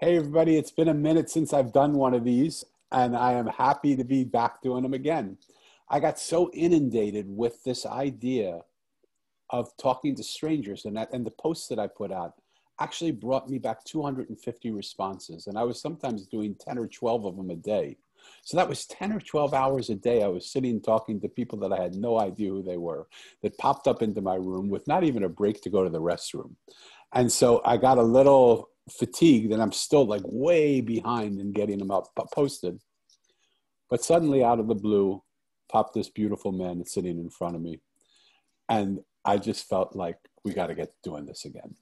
Hey everybody, it's been a minute since I've done one of these, and I am happy to be back doing them again. I got so inundated with this idea of talking to strangers, and the posts that I put out actually brought me back 250 responses, and I was sometimes doing 10 or 12 of them a day. So that was 10 or 12 hours a day. I was sitting talking to people that I had no idea who they were, that popped up into my room with not even a break to go to the restroom. And so I got a little fatigued, and I'm still like way behind in getting them up posted. But suddenly, out of the blue, popped this beautiful man sitting in front of me. And I just felt like we got to get doing this again.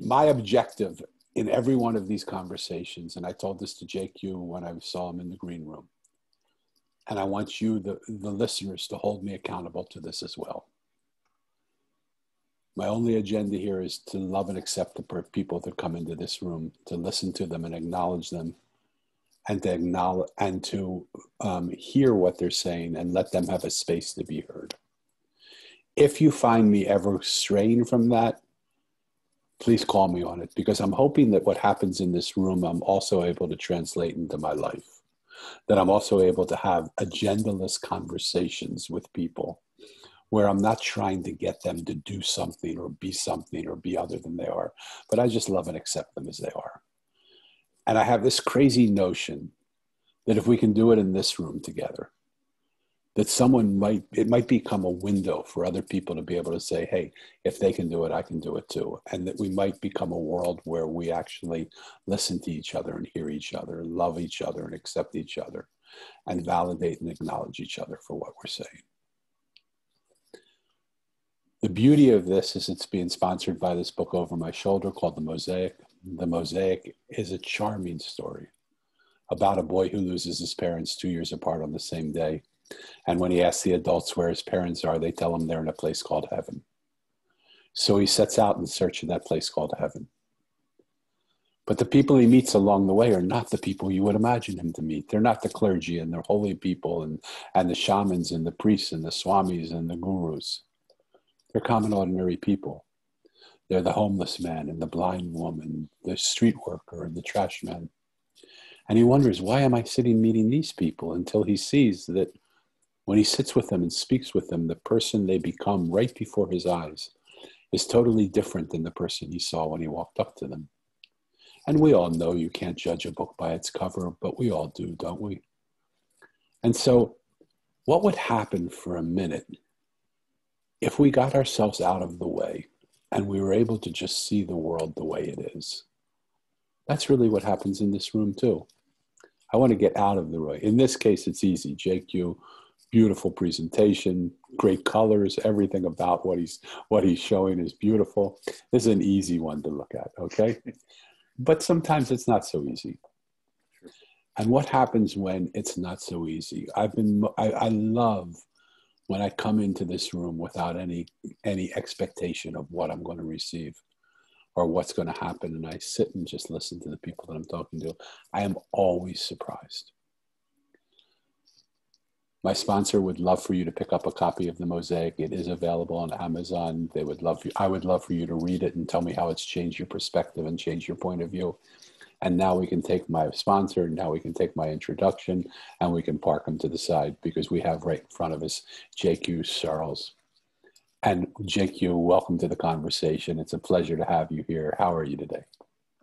My objective in every one of these conversations, and I told this to JQ when I saw him in the green room, and I want you, the listeners, to hold me accountable to this as well. My only agenda here is to love and accept the people that come into this room, to listen to them and acknowledge them, and to acknowledge and to hear what they're saying and let them have a space to be heard. If you find me ever straying from that, please call me on it, because I'm hoping that what happens in this room, I'm also able to translate into my life, that I'm also able to have agendaless conversations with people where I'm not trying to get them to do something or be other than they are, but I just love and accept them as they are. And I have this crazy notion that if we can do it in this room together, that it might become a window for other people to be able to say, hey, if they can do it, I can do it too. And that we might become a world where we actually listen to each other and hear each other, and love each other and accept each other, and validate and acknowledge each other for what we're saying. The beauty of this is it's being sponsored by this book over my shoulder called The Mosaic. The Mosaic is a charming story about a boy who loses his parents 2 years apart on the same day. And when he asks the adults where his parents are, they tell him they're in a place called heaven. So he sets out in search of that place called heaven. But the people he meets along the way are not the people you would imagine him to meet. They're not the clergy and the holy people and the shamans and the priests and the swamis and the gurus. They're common, ordinary people. They're the homeless man and the blind woman, the street worker and the trash man. And he wonders, why am I sitting meeting these people? Until he sees that when he sits with them and speaks with them, the person they become right before his eyes is totally different than the person he saw when he walked up to them. And we all know you can't judge a book by its cover, but we all do, don't we? And so what would happen for a minute if we got ourselves out of the way and we were able to just see the world the way it is? That's really what happens in this room too. I want to get out of the way. In this case, it's easy. JQ, beautiful presentation, great colors, everything about what he's showing is beautiful. This is an easy one to look at, okay? But sometimes it's not so easy. And what happens when it's not so easy? I love when I come into this room without any expectation of what I'm going to receive or what's going to happen, and I sit and just listen to the people that I'm talking to. I am always surprised. My sponsor would love for you to pick up a copy of The Mosaic. It is available on Amazon. I would love for you to read it and tell me how it's changed your perspective and changed your point of view. And now we can take my sponsor, now we can take my introduction, and we can park them to the side, because we have right in front of us JQ Sirls. And JQ, welcome to the conversation. It's a pleasure to have you here. How are you today?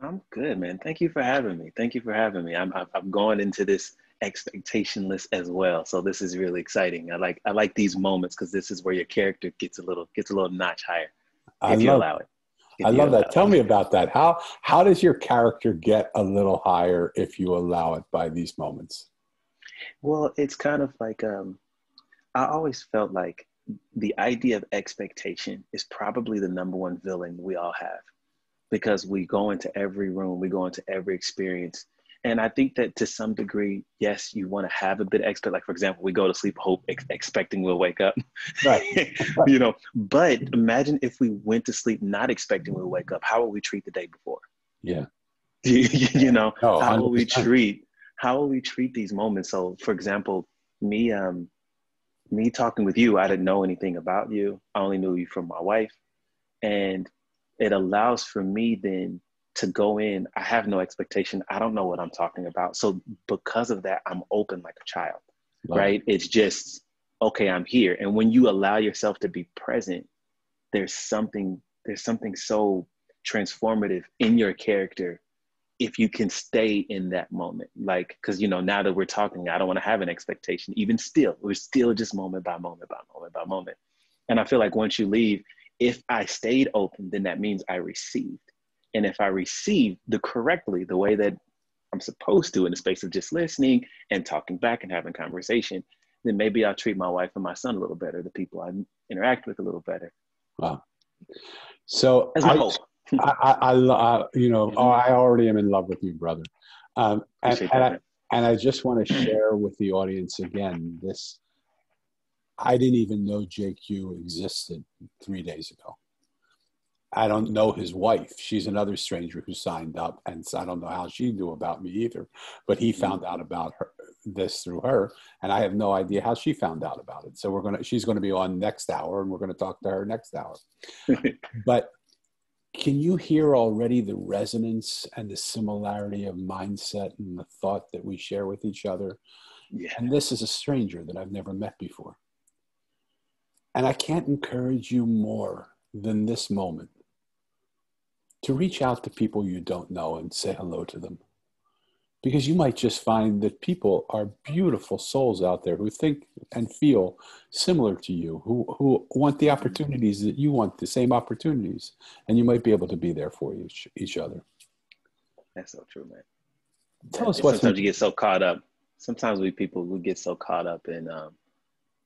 I'm good, man. Thank you for having me. Thank you for having me. I'm going into this expectationless as well, so this is really exciting. I like these moments because this is where your character gets a little notch higher, I if you love allow it. I If you love allow that. Tell it. me about that. How does your character get a little higher if you allow it by these moments? Well, it's kind of like I always felt like the idea of expectation is probably the number one villain we all have, because we go into every room, we go into every experience. And I think that to some degree, yes, you want to have a bit of expect. Like, for example, we go to sleep, expecting we'll wake up, Right. But imagine if we went to sleep not expecting we'll wake up. How will we treat the day before? Yeah. you know, No, how will we 100%. treat, how will we treat these moments? So, for example, me, me talking with you, I didn't know anything about you. I only knew you from my wife. And it allows for me then to go in, I have no expectation. I don't know what I'm talking about. So because of that, I'm open like a child, right? It's just, okay, I'm here. And when you allow yourself to be present, there's something so transformative in your character if you can stay in that moment. Like, because, you know, now that we're talking, I don't want to have an expectation. Even still, we're still just moment by moment by moment by moment. And I feel like once you leave, if I stayed open, then that means I received. And if I received correctly, the way that I'm supposed to, in the space of just listening and talking back and having conversation, then maybe I'll treat my wife and my son a little better, the people I interact with a little better. Wow. So that's my hope. you know, I already am in love with you, brother. And I just want to share with the audience again, this, I didn't even know JQ existed 3 days ago. I don't know his wife. She's another stranger who signed up, and I don't know how she knew about me either, but he found out about this through her, and I have no idea how she found out about it. So she's going to be on next hour, and we're going to talk to her next hour. But can you hear already the resonance and the similarity of mindset and the thought that we share with each other? Yeah. And this is a stranger that I've never met before. And I can't encourage you more than this moment to reach out to people you don't know and say hello to them. Because you might just find that people are beautiful souls out there who think and feel similar to you, who want the opportunities that you want, the same opportunities. And you might be able to be there for each other. That's so true, man. Tell us what sometimes you get so caught up. Sometimes we get so caught up in,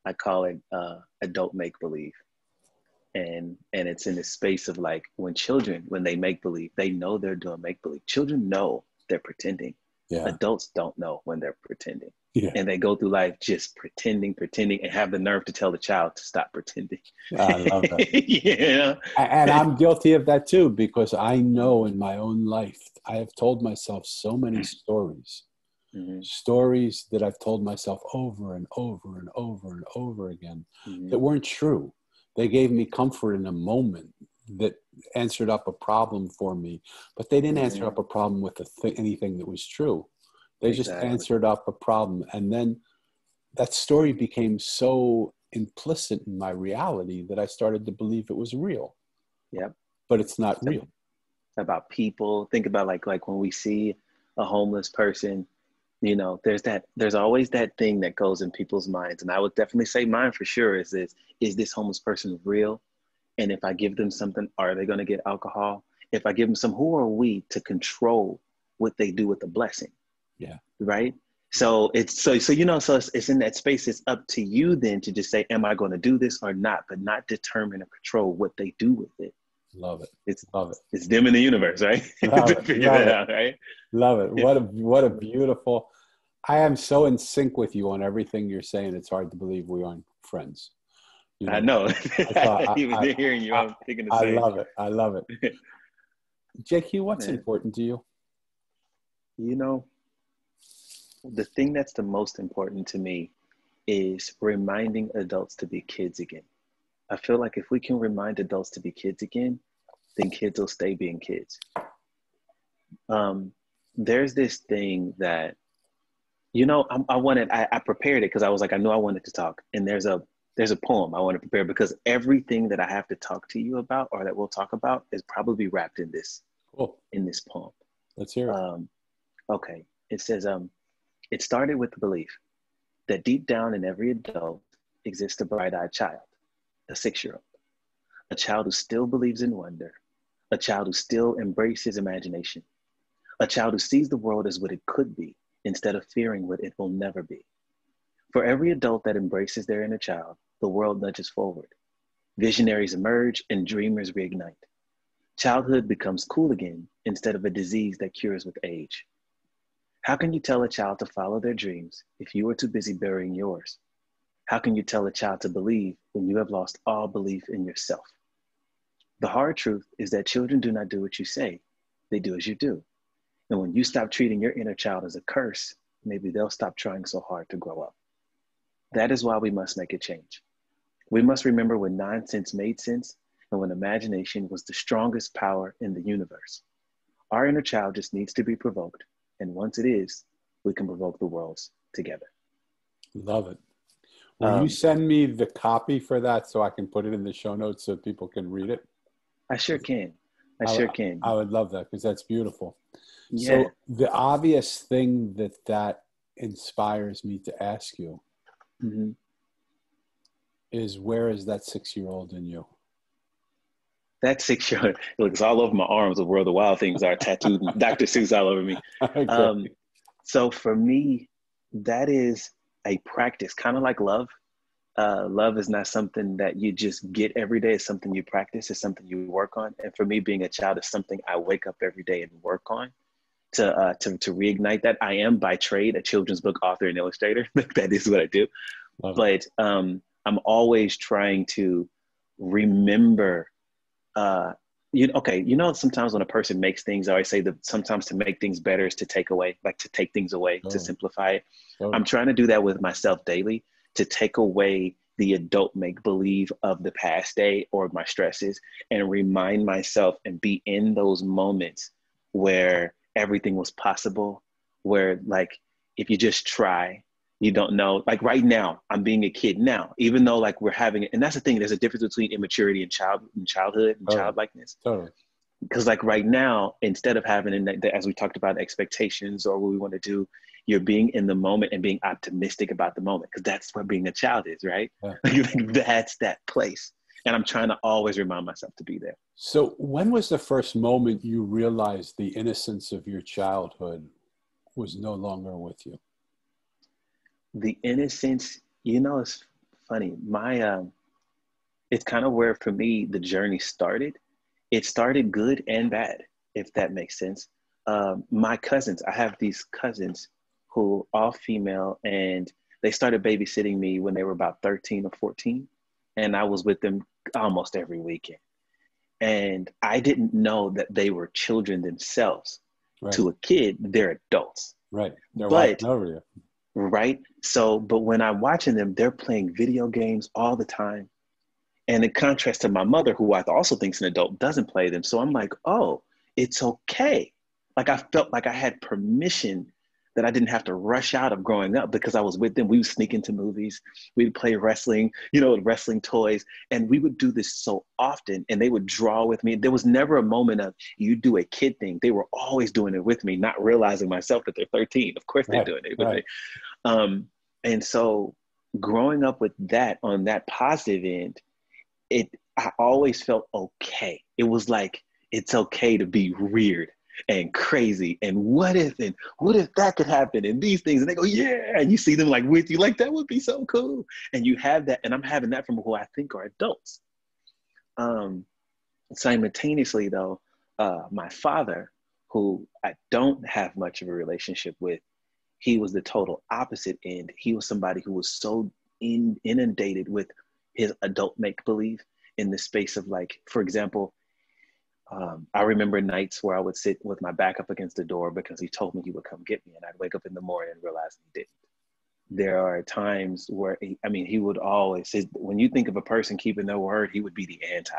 I call it adult make-believe. And it's in the space of like when they make believe, they know they're doing make believe. Children know they're pretending. Yeah. Adults don't know when they're pretending. Yeah. And they go through life just pretending, and have the nerve to tell the child to stop pretending. I love that. Yeah. And I'm guilty of that too, because I know in my own life, I have told myself so many stories, stories that I've told myself over and over and over and over again that weren't true. They gave me comfort in a moment that answered up a problem for me, but they didn't answer up a problem with anything that was true. They just answered up a problem. And then that story became so implicit in my reality that I started to believe it was real. Yep. But it's not real. About people. Think about like when we see a homeless person, you know, there's always that thing that goes in people's minds. And I would definitely say mine for sure is this homeless person real? And if I give them something, are they going to get alcohol? If I give them some, who are we to control what they do with the blessing? Yeah. Right. So it's you know, so it's in that space. It's up to you then to just say, am I going to do this or not? But not determine or control what they do with it. Love it. Love it. It's them in the universe, right? Love it. Figure that out, right? Love it. What a beautiful. I am so in sync with you on everything you're saying. It's hard to believe we aren't friends. You know? I know. Even hearing you, I'm thinking the same. I love it. JQ, what's important to you? You know, the thing that's the most important to me is reminding adults to be kids again. I feel like if we can remind adults to be kids again, then kids will stay being kids. There's this thing that, you know, I prepared it because I was like, I knew I wanted to talk. And there's a poem I want to prepare because everything that I have to talk to you about or that we'll talk about is probably wrapped in this, in this poem. Let's hear it. Okay. It says, it started with the belief that deep down in every adult exists a bright-eyed child, a 6-year-old, a child who still believes in wonder, a child who still embraces imagination, a child who sees the world as what it could be instead of fearing what it will never be. For every adult that embraces their inner child, the world nudges forward. Visionaries emerge and dreamers reignite. Childhood becomes cool again instead of a disease that cures with age. How can you tell a child to follow their dreams if you are too busy burying yours? How can you tell a child to believe when you have lost all belief in yourself? The hard truth is that children do not do what you say, they do as you do. And when you stop treating your inner child as a curse, maybe they'll stop trying so hard to grow up. That is why we must make a change. We must remember when nonsense made sense and when imagination was the strongest power in the universe. Our inner child just needs to be provoked. And once it is, we can provoke the worlds together. Love it. Will you send me the copy for that so I can put it in the show notes so people can read it? I sure can. I would love that because that's beautiful. Yeah. So the obvious thing that inspires me to ask you is, where is that 6-year-old in you? That 6-year-old, it looks all over my arms of Where the Wild Things Are tattooed, and Dr. Seuss all over me. Okay. So for me, that is a practice, kind of like love. Love is not something that you just get every day. It's something you practice. It's something you work on. And for me, being a child is something I wake up every day and work on to reignite that. I am by trade a children's book author and illustrator. That is what I do. But I'm always trying to remember. Sometimes when a person makes things, I always say that sometimes to make things better is to take away, like to take things away, to simplify it. I'm trying to do that with myself daily, to take away the adult make-believe of the past day or my stresses and remind myself and be in those moments where everything was possible, where like, if you just try, you don't know. Like right now, I'm being a kid now, even though like we're having it. And that's the thing, there's a difference between immaturity and childhood and childlikeness. Because like right now, instead of having, as we talked about, expectations or what we want to do, you're being in the moment and being optimistic about the moment, because that's what being a child is, right? That's that place. And I'm trying to always remind myself to be there. So when was the first moment you realized the innocence of your childhood was no longer with you? The innocence, it's funny. It's kind of where for me, the journey started. It started good and bad, if that makes sense. My cousins, I have these cousins who all female, and they started babysitting me when they were about 13 or 14. And I was with them almost every weekend. And I didn't know that they were children themselves. To a kid, they're adults. They're watching over you. Right. So, but when I'm watching them, they're playing video games all the time. And in contrast to my mother, who I also think's an adult, doesn't play them. So I'm like, oh, it's okay. Like I felt like I had permission, that I didn't have to rush out of growing up because I was with them. We would sneak into movies. We'd play wrestling, wrestling toys. And we would do this so often, and they would draw with me. There was never a moment of, you do a kid thing. They were always doing it with me, not realizing myself that they're 13. Of course they're doing it with me. And so growing up with that on that positive end, I always felt okay. It was like, it's okay to be weird and crazy. And what if that could happen? And these things, and they go, yeah. And you see them like with you, like, that would be so cool. And you have that. And I'm having that from who I think are adults. Simultaneously though, my father, who I don't have much of a relationship with, he was the total opposite end. He was somebody who was so inundated with his adult make-believe in the space of, like, for example, I remember nights where I would sit with my back up against the door because he told me he would come get me, and I'd wake up in the morning and realize he didn't. There are times where, he would always say, when you think of a person keeping their word, he would be the anti.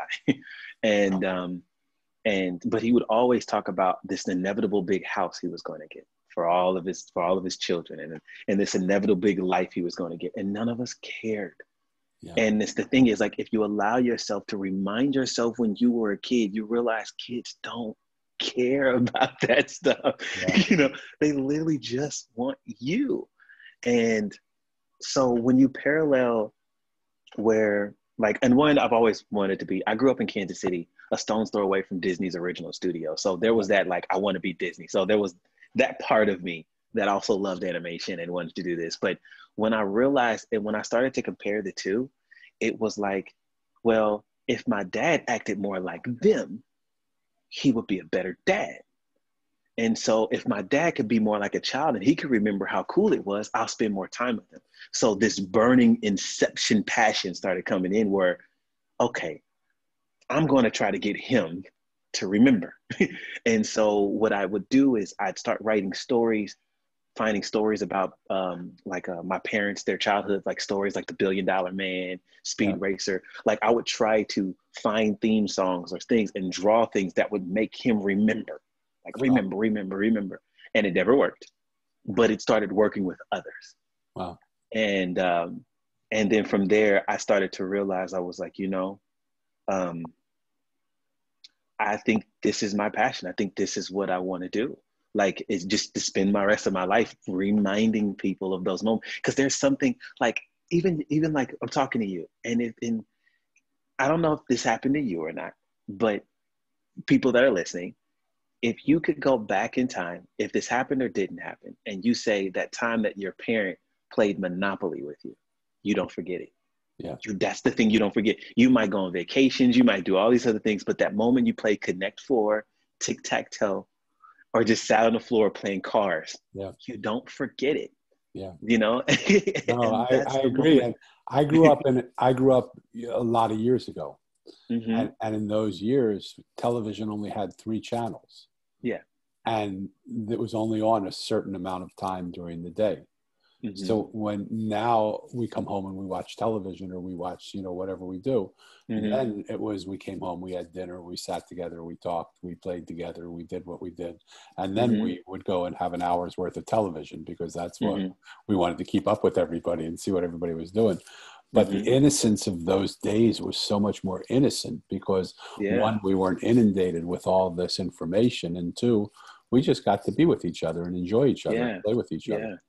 But he would always talk about this inevitable big house he was going to get for all of his children, and this inevitable big life he was going to get. And none of us cared. Yeah. And it's the thing is, like, if you allow yourself to remind yourself when you were a kid, you realize kids don't care about that stuff. Yeah. They literally just want you. And so when you parallel where, like, and one I've always wanted to be, I grew up in Kansas City, a stone's throw away from Disney's original studio. So there was that, like, I want to be Disney. So there was that part of me that also loved animation and wanted to do this. But when I realized, and when I started to compare the two, it was like, well, if my dad acted more like them, he would be a better dad. And so if my dad could be more like a child and he could remember how cool it was, I'll spend more time with him. So this burning inception passion started coming in where, okay, I'm going to try to get him to remember. And so what I would do is I'd start writing stories, finding stories about my parents, their childhood, like stories like The $1 Billion Man, Speed Racer. Like I would try to find theme songs or things and draw things that would make him remember. like remember. And it never worked, but it started working with others. Wow. And then from there, I started to realize, I was like, I think this is my passion. I think this is what I want to do. Like, it's just to spend my rest of my life reminding people of those moments. Because there's something like, even like I'm talking to you, and I don't know if this happened to you or not, but people that are listening, if you could go back in time, if this happened or didn't happen, and you say that time that your parent played Monopoly with you, you don't forget it. Yeah. That's the thing you don't forget. You might go on vacations, you might do all these other things, but that moment you play Connect Four, Tic-Tac-Toe, or just sat on the floor playing cars, Yeah. you don't forget it. Yeah. No, I agree. And I grew up a lot of years ago. Mm-hmm. And in those years, television only had 3 channels. Yeah. And it was only on a certain amount of time during the day. Mm-hmm. So when now we come home and we watch television, or we watch, whatever we do, Mm-hmm. then it was, we came home, we had dinner, we sat together, we talked, we played together, we did what we did. And then Mm-hmm. we would go and have an hour's worth of television, because that's what Mm-hmm. we wanted to keep up with everybody and see what everybody was doing. But Mm-hmm. the innocence of those days was so much more innocent, because Yeah. 1, we weren't inundated with all this information, and 2, we just got to be with each other and enjoy each other and play with each other.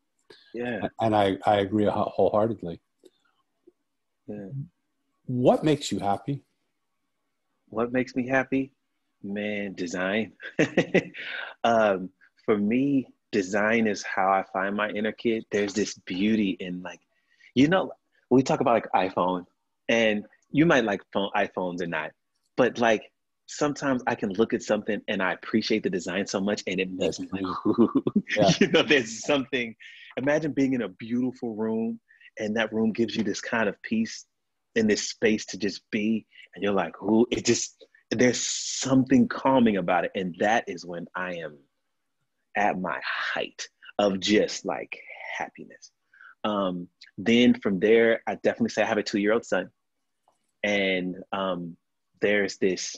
Yeah. And I agree wholeheartedly. Yeah. What makes you happy? What makes me happy? Man, design. For me, design is how I find my inner kid. There's this beauty in, like, we talk about like iPhone, and you might like iPhones or not, but like sometimes I can look at something and I appreciate the design so much, and it makes me like, ooh. Yeah. There's something. Imagine being in a beautiful room, and that room gives you this kind of peace in this space to just be, and you're like, ooh, there's something calming about it. And that is when I am at my height of just like happiness. Then from there, I definitely say I have a 2-year-old son, and there's this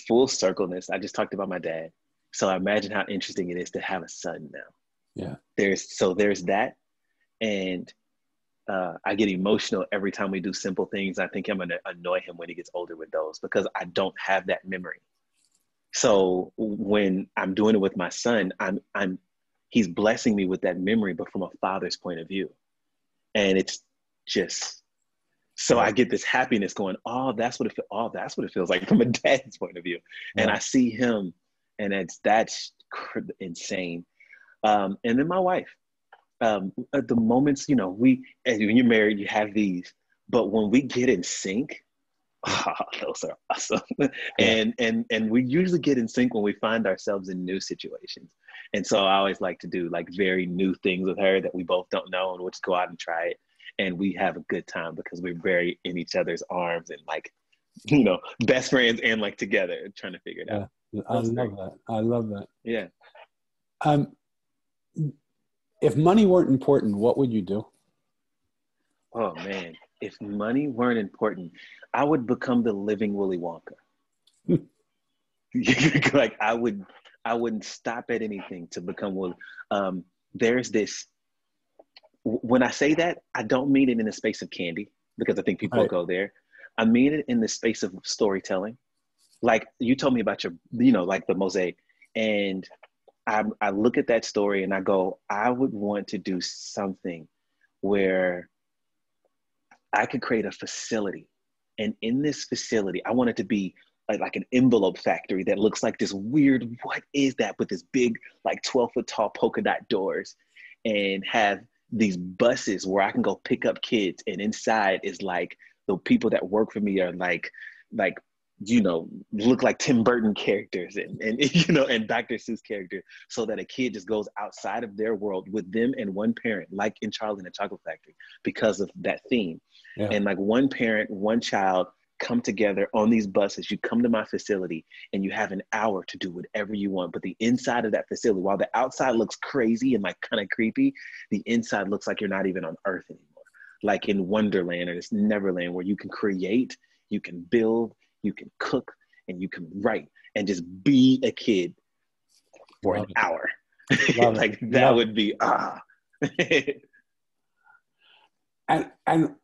full circleness. I just talked about my dad, so I imagine how interesting it is to have a son now. Yeah. There's that, and I get emotional every time we do simple things. I think I'm going to annoy him when he gets older with those, because I don't have that memory. So when I'm doing it with my son, he's blessing me with that memory, but from a father's point of view. And it's just, so I get this happiness going, that's what it feels like from a dad's point of view. And I see him, and that's insane. And then my wife, at the moments, when you're married, you have these, but when we get in sync, those are awesome. Yeah. And we usually get in sync when we find ourselves in new situations. And so I always like to do like very new things with her that we both don't know, and we'll just go out and try it. And we have a good time because we're very in each other's arms, and like, best friends, and like together trying to figure it out. I love that. I love that. Yeah. If money weren't important, what would you do? Oh man, if money weren't important, I would become the living Willy Wonka. Like I wouldn't stop at anything to become Willy. There's this, when I say that, I don't mean it in the space of candy, because I think people go there. I mean it in the space of storytelling. Like you told me about your, like the Mosaic, and I look at that story and I go, I would want to do something where I could create a facility. And in this facility, I want it to be like an envelope factory that looks like this weird, what is that, with this big, like 12-foot tall polka dot doors, and have these buses where I can go pick up kids. And inside is like, the people that work for me are like, look like Tim Burton characters and and Dr. Seuss characters, so that a kid just goes outside of their world with them and one parent, like in Charlie and the Chocolate Factory, because of that theme. Yeah. And like one parent, one child come together on these buses. You come to my facility and you have an hour to do whatever you want. But the inside of that facility, while the outside looks crazy and like kind of creepy, the inside looks like you're not even on Earth anymore. Like in Wonderland or this Neverland, where you can create, you can build, you can cook, and you can write and just be a kid for Love an it. hour. Love Like it. that Love would be and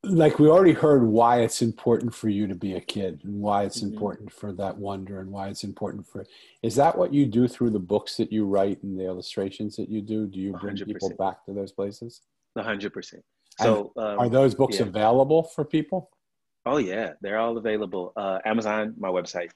like we already heard why it's important for you to be a kid and why it's important for that wonder and why it's important for, is that what you do through the books that you write and the illustrations that you do? Do you bring 100%. people back to those places? 100%. And So are those books available for people? Oh yeah, they're all available. Amazon, my website.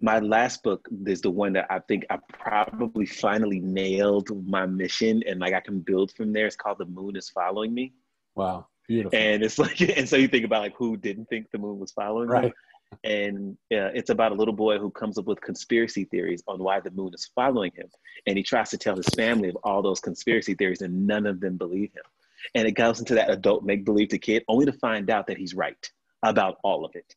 My last book is the one that I think I probably finally nailed my mission, and like I can build from there. It's called The Moon is Following Me. Wow, beautiful. And it's like, and so you think about like who didn't think the moon was following them, Right. and it's about a little boy who comes up with conspiracy theories on why the moon is following him, and he tries to tell his family of all those conspiracy theories, and none of them believe him. And it goes into that adult make believe to kid, only to find out that he's right about all of it.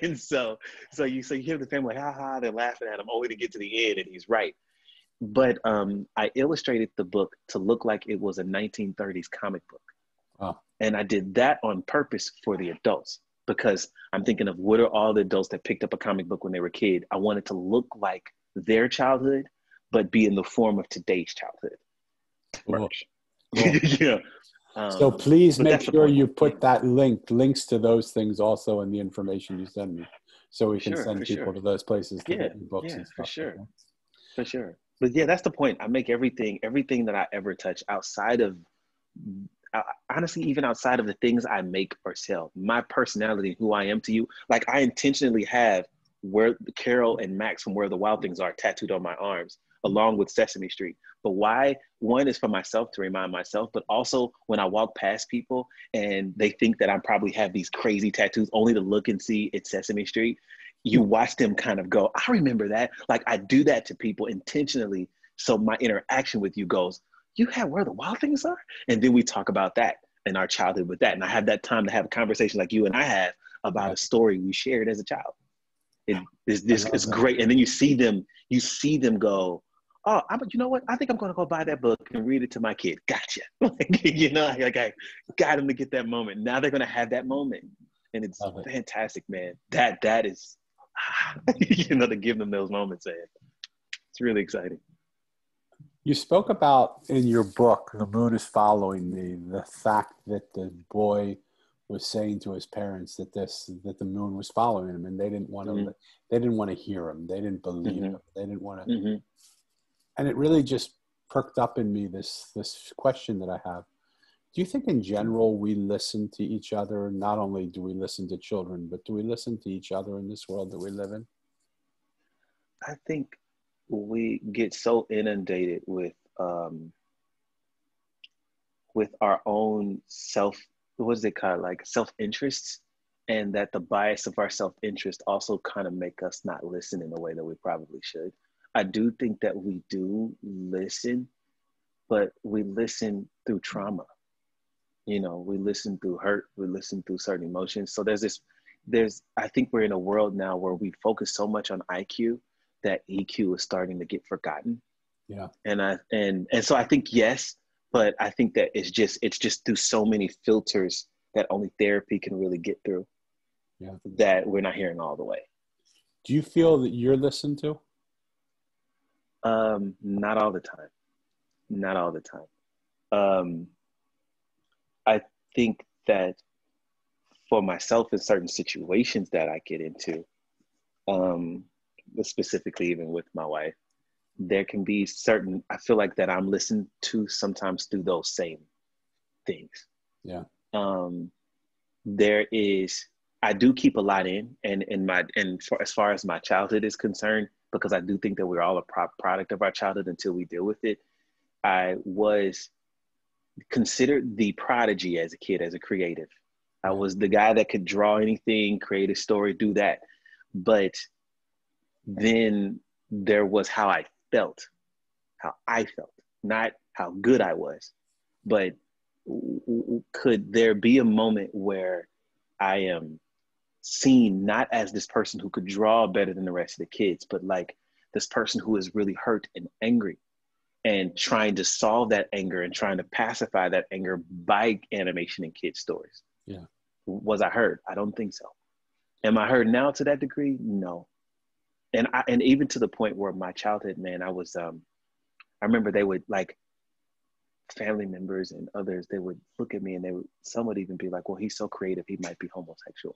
And so you hear the family like, ha ha, they're laughing at him, only to get to the end and he's right. But I illustrated the book to look like it was a 1930s comic book. Wow. And I did that on purpose for the adults, because I'm thinking of what are all the adults that picked up a comic book when they were a kid. I wanted to look like their childhood, but be in the form of today's childhood. Cool. Yeah. So please make sure you put that links to those things also in the information you send me, so we can send people to those places to get your books and stuff. For sure. For sure. But yeah, that's the point. I make everything that I ever touch outside of, honestly, even outside of the things I make or sell, my personality, who I am to you, like I intentionally have where Carol and Max from Where the Wild Things Are tattooed on my arms, along with Sesame Street. But why? One is for myself, to remind myself, but also when I walk past people and they think that I probably have these crazy tattoos, only to look and see it's Sesame Street, you watch them kind of go, I remember that. Like I do that to people intentionally. So my interaction with you goes, you have Where the Wild Things Are? And then we talk about that in our childhood with that. And I have that time to have a conversation like you and I have about a story we shared as a child. It's great. And then you see them go, oh, you know what? I think I'm going to go buy that book and read it to my kid. Gotcha. Like I got them to get that moment. Now they're going to have that moment. And it's fantastic, man. That is, to give them those moments, man. It's really exciting. You spoke about in your book, The Moon is Following Me, the fact that the boy was saying to his parents that the moon was following him, and they didn't want to they didn't want to hear him. They didn't believe him. They didn't want to. And it really just perked up in me this question that I have. Do you think in general we listen to each other? Not only do we listen to children, but do we listen to each other in this world that we live in? I think we get so inundated with our own what is it called, like self-interests, and that the bias of our self-interest also kind of make us not listen in the way that we probably should. I do think that we do listen, but we listen through trauma. We listen through hurt, we listen through certain emotions. So I think we're in a world now where we focus so much on IQ that EQ is starting to get forgotten. Yeah. And so I think yes, but I think that it's just through so many filters that only therapy can really get through. Yeah. That we're not hearing all the way. Do you feel that you're listened to? Not all the time. Not all the time. I think that for myself in certain situations that I get into, specifically even with my wife, there can be I feel like that I'm listened to sometimes through those same things. Yeah. I do keep a lot in, as far as my childhood is concerned, because I do think that we're all a product of our childhood until we deal with it. I was considered the prodigy as a kid, as a creative. I was the guy that could draw anything, create a story, do that. But then there was how I felt, not how good I was. But could there be a moment where I am seen not as this person who could draw better than the rest of the kids, but like this person who is really hurt and angry and trying to solve that anger and trying to pacify that anger by animation and kid stories? Yeah. Was I heard? I don't think so. Am I hurt now to that degree? No. And even to the point where my childhood, man, I remember they would like family members and others, they would look at me and some would even be like, well, he's so creative, he might be homosexual.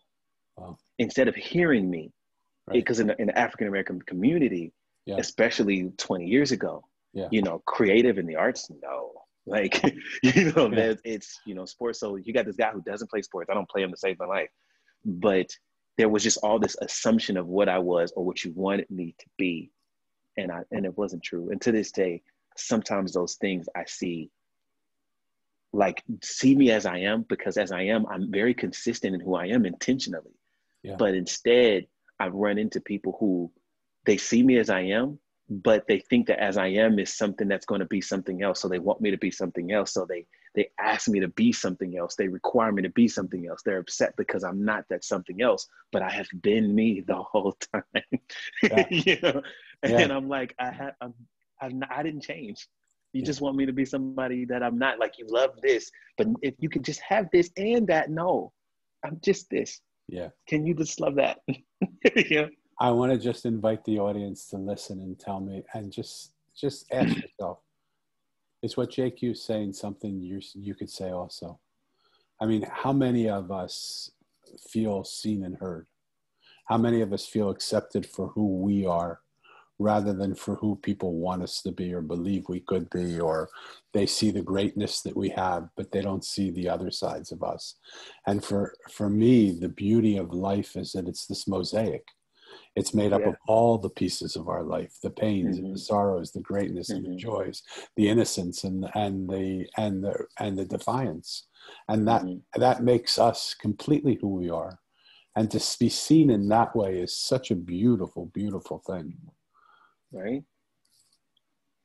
Wow. Instead of hearing me, Right. because in the African-American community, Yeah. especially 20 years ago, Yeah. Creative in the arts, no. Like, Yeah. it's, sports. So you got this guy who doesn't play sports. I don't play him to save my life. But there was just all this assumption of what I was or what you wanted me to be. And it wasn't true. And to this day, sometimes those things I see me as I am, because as I am, I'm very consistent in who I am intentionally. Yeah. But instead, I've run into people who they see me as I am, but they think that as I am is something that's going to be something else. So they want me to be something else. So they ask me to be something else. They require me to be something else. They're upset because I'm not that something else, but I have been me the whole time. Yeah. And I'm like, I didn't change. You just want me to be somebody that I'm not. Like, you love this, but if you could just have this and that, no, I'm just this. Yeah. Can you just love that? Yeah. I want to just invite the audience to listen and tell me, and just ask yourself, is what JQ is saying something you could say also? I mean, how many of us feel seen and heard? How many of us feel accepted for who we are rather than for who people want us to be or believe we could be, or they see the greatness that we have, but they don't see the other sides of us? And for me, the beauty of life is that it's this mosaic. It's made up of all the pieces of our life, the pains and the sorrows, the greatness and the joys, the innocence and the defiance. And that makes us completely who we are. And to be seen in that way is such a beautiful, beautiful thing. Right?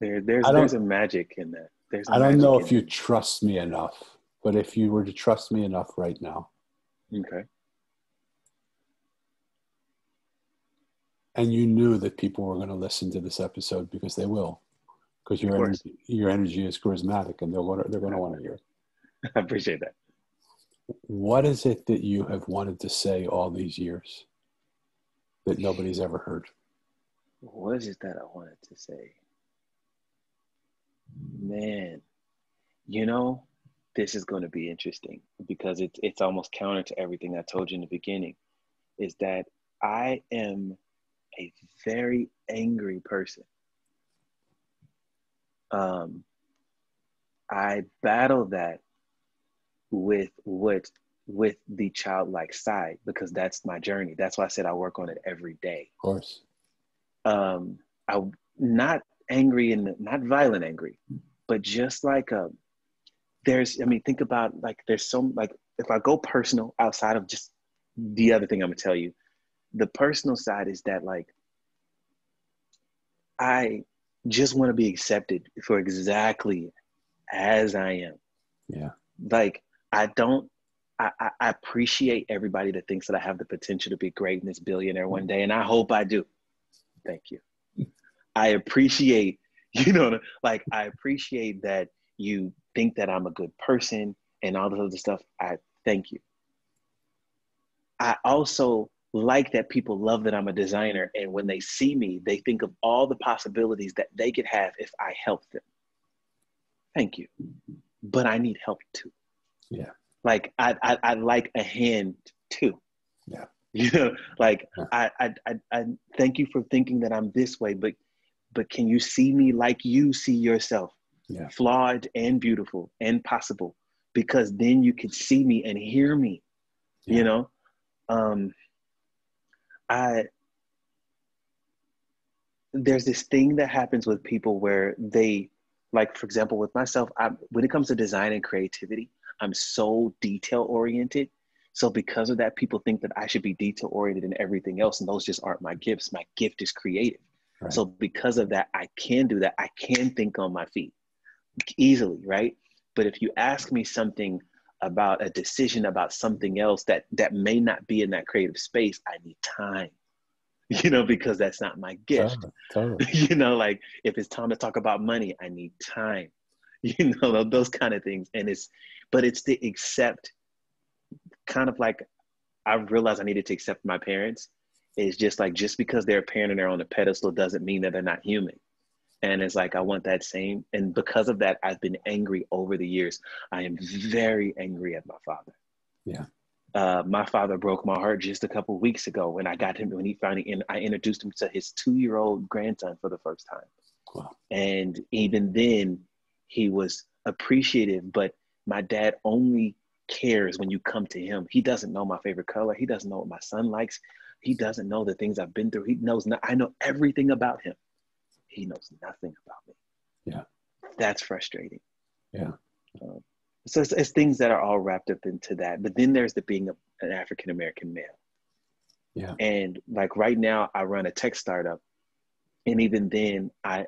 There's a magic in that. I don't know if you trust me enough, but if you were to trust me enough right now. Okay. And you knew that people were going to listen to this episode, because they will, because your energy is charismatic, and they're going to want to hear it. I appreciate that. What is it that you have wanted to say all these years that nobody's ever heard? What is it that I wanted to say? Man, this is going to be interesting, because it's almost counter to everything I told you in the beginning, is that I am a very angry person. I battle that with the childlike side, because that's my journey. That's why I said I work on it every day. Of course. I'm not angry and not violent angry, but just like think about, like, there's some, like, if I go personal outside of just the other thing I'm gonna tell you, the personal side is that, like, I just want to be accepted for exactly as I am. Yeah. Like, I appreciate everybody that thinks that I have the potential to be great in this billionaire one day. And I hope I do. Thank you. I appreciate, I appreciate that you think that I'm a good person and all this other stuff. I thank you. I also like that people love that I'm a designer, and when they see me, they think of all the possibilities that they could have if I help them. Thank you. But I need help too. Yeah. Like, I like a hand too. Yeah. I thank you for thinking that I'm this way, but can you see me like you see yourself? Yeah. Flawed and beautiful and possible, because then you can see me and hear me. Yeah. There's this thing that happens with people where they, like, for example, with myself, when it comes to design and creativity, I'm so detail oriented. So because of that, people think that I should be detail oriented in everything else. And those just aren't my gifts. My gift is creative. Right. So because of that, I can do that. I can think on my feet easily, right? But if you ask me something about a decision about something else that may not be in that creative space, I need time, because that's not my gift. Totally. Like, if it's time to talk about money, I need time, those kind of things. And it's the accept, kind of like, I realized I needed to accept my parents. It's just like, just because they're a parent and they're on a pedestal doesn't mean that they're not human. And it's like, I want that same. And because of that, I've been angry over the years. I am very angry at my father. Yeah. My father broke my heart just a couple of weeks ago when I got him, when he finally, I introduced him to his 2-year-old grandson for the first time. Wow. And even then he was appreciative, but my dad only cares when you come to him. He doesn't know my favorite color. He doesn't know what my son likes. He doesn't know the things I've been through. He knows not, I know everything about him. He knows nothing about me. Yeah. That's frustrating. Yeah. So it's things that are all wrapped up into that. But then there's the being an African-American male. Yeah. And like right now I run a tech startup. And even then I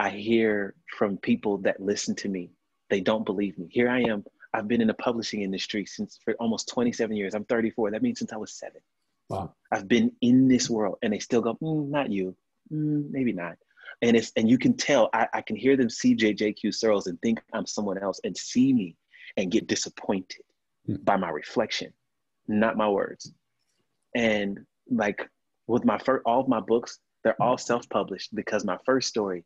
hear from people that listen to me. They don't believe me. Here I am. I've been in the publishing industry for almost 27 years. I'm 34. That means since I was 7. Wow. I've been in this world, and they still go, not you. Maybe not. And you can tell, I can hear them see JQ Sirls and think I'm someone else, and see me and get disappointed by my reflection, not my words. And like with all of my books, they're all self-published, because my first story,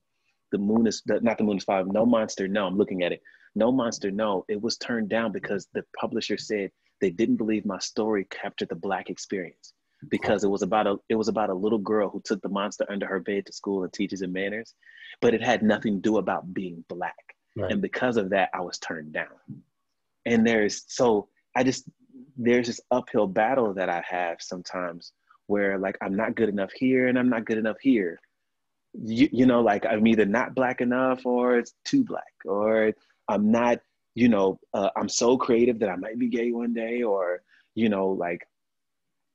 not the moon is 5, No Monster, No, I'm looking at it. No Monster, No, it was turned down because the publisher said they didn't believe my story captured the Black experience, because it was about a little girl who took the monster under her bed to school and teaches him manners, but it had nothing to do about being Black. Right. And because of that, I was turned down. And there's this uphill battle that I have sometimes, where like I'm not good enough here and I'm not good enough here. You know, like I'm either not Black enough, or it's too Black, or I'm not, I'm so creative that I might be gay one day, or, like,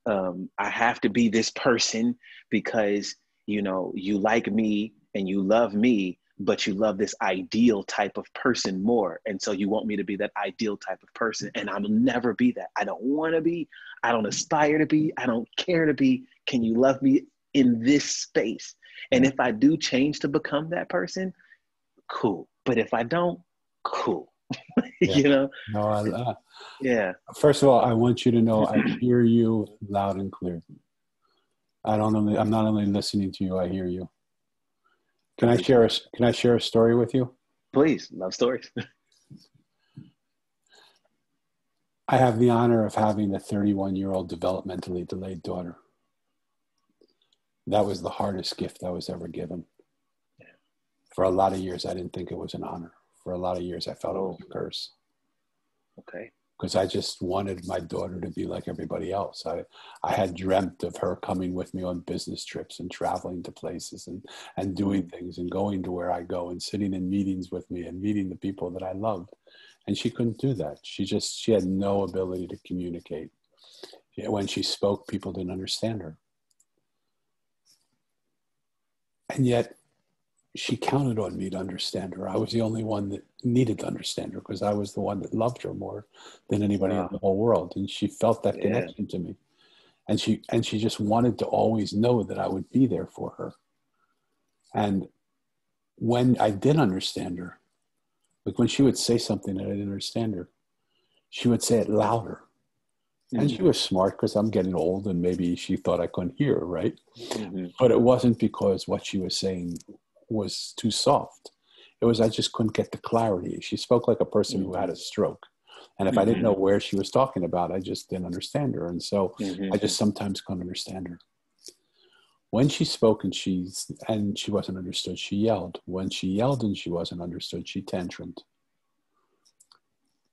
I have to be this person because, you like me and you love me, but you love this ideal type of person more. And so you want me to be that ideal type of person. And I'll never be that. I don't want to be. I don't aspire to be. I don't care to be. Can you love me in this space? And if I do change to become that person, cool. But if I don't, cool. Yeah. No, yeah. First of all, I want you to know I hear you loud and clear. I'm not only listening to you, I hear you. Can I share a story with you? Please, love stories. I have the honor of having a 31-year-old developmentally delayed daughter. That was the hardest gift I was ever given. Yeah. For a lot of years, I didn't think it was an honor. For a lot of years, I felt it was a curse. Okay. Because I just wanted my daughter to be like everybody else. I had dreamt of her coming with me on business trips and traveling to places and doing things and going to where I go and sitting in meetings with me and meeting the people that I loved. And she couldn't do that. She had no ability to communicate. When she spoke, people didn't understand her. And yet she counted on me to understand her. I was the only one that needed to understand her, because I was the one that loved her more than anybody in the whole world. And she felt that connection to me. And she just wanted to always know that I would be there for her. And when I did understand her, like when she would say something that I didn't understand her, she would say it louder. Mm-hmm. And she was smart, because I'm getting old and maybe she thought I couldn't hear her, right? Mm-hmm. But it wasn't because what she was saying was too soft. It was, I just couldn't get the clarity. She spoke like a person who had a stroke. And if I didn't know where she was talking about, I just didn't understand her. And so I just sometimes couldn't understand her. When she spoke and she wasn't understood, she yelled. When she yelled and she wasn't understood, she tantrumed.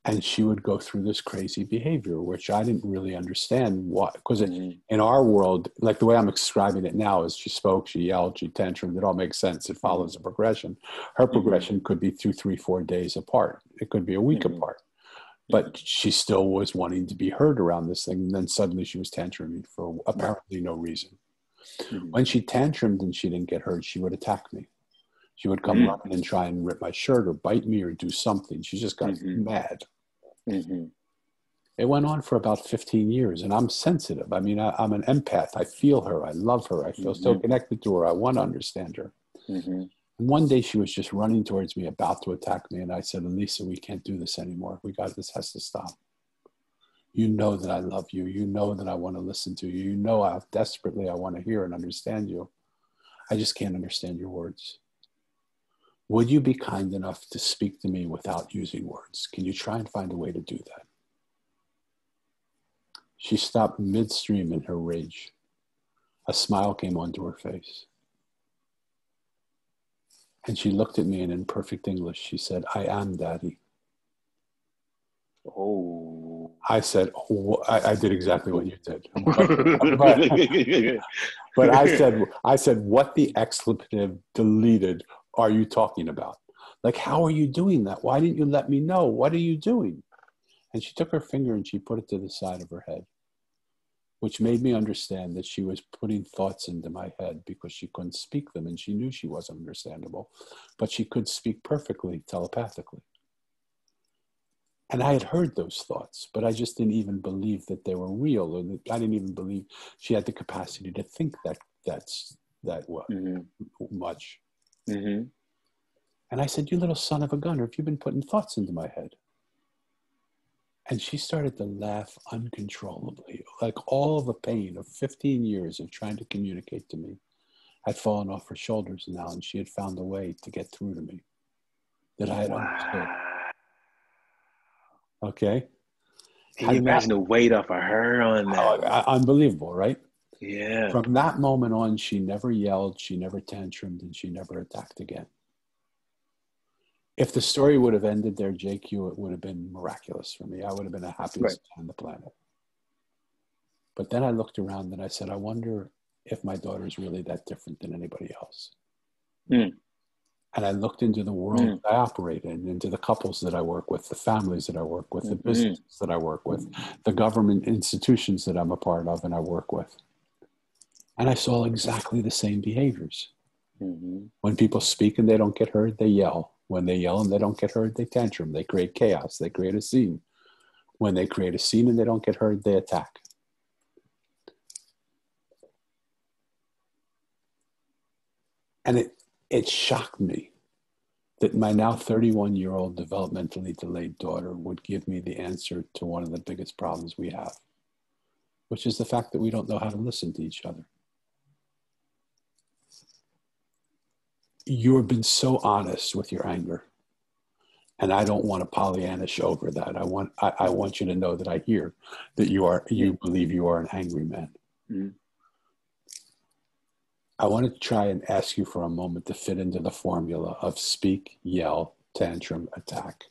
And she would go through this crazy behavior, which I didn't really understand why. Because in our world, like the way I'm describing it now is she spoke, she yelled, she tantrumed. It all makes sense. It follows a progression. Her progression could be 2, 3, 4 days apart. It could be a week apart. But she still was wanting to be heard around this thing. And then suddenly she was tantruming for apparently no reason. When she tantrumed and she didn't get heard, she would attack me. She would come running and try and rip my shirt or bite me or do something. She just got mad. It went on for about 15 years, and I'm sensitive. I mean, I'm an empath. I feel her. I love her. I feel so connected to her. I want to understand her. And one day she was just running towards me, about to attack me. And I said, Elisa, we can't do this anymore. This has to stop. You know that I love you. You know that I want to listen to you. You know how desperately I want to hear and understand you. I just can't understand your words. Would you be kind enough to speak to me without using words? Can you try and find a way to do that? She stopped midstream in her rage. A smile came onto her face. And she looked at me, and in perfect English, she said, I am Daddy. Oh. I said, oh, I did exactly what you did. But I said, what the expletive deleted are you talking about? Like, how are you doing that? Why didn't you let me know? What are you doing? And she took her finger and she put it to the side of her head, which made me understand that she was putting thoughts into my head because she couldn't speak them, and she knew she wasn't understandable, but she could speak perfectly telepathically. And I had heard those thoughts, but I just didn't even believe that they were real, or that I didn't even believe she had the capacity to think that much. Mm-hmm. And I said, you little son of a gun, have you been putting thoughts into my head? And she started to laugh uncontrollably, like all the pain of 15 years of trying to communicate to me had fallen off her shoulders now, and she had found a way to get through to me that I had understood. Okay? Can you imagine the weight off of her on that? Unbelievable, right? Yeah. From that moment on, she never yelled, she never tantrumed, and she never attacked again. If the story would have ended there, JQ, it would have been miraculous for me. I would have been the happiest man on the planet. But then I looked around and I said, I wonder if my daughter's really that different than anybody else. Mm. And I looked into the world that I operate in, into the couples that I work with, the families that I work with, the businesses that I work with, the government institutions that I'm a part of and I work with. And I saw exactly the same behaviors. Mm-hmm. When people speak and they don't get heard, they yell. When they yell and they don't get heard, they tantrum. They create chaos. They create a scene. When they create a scene and they don't get heard, they attack. And it shocked me that my now 31-year-old developmentally delayed daughter would give me the answer to one of the biggest problems we have, which is the fact that we don't know how to listen to each other. You've been so honest with your anger. And I don't want to Pollyannish over that. I want you to know that I hear that you believe you are an angry man. Mm-hmm. I want to try and ask you for a moment to fit into the formula of speak, yell, tantrum, attack.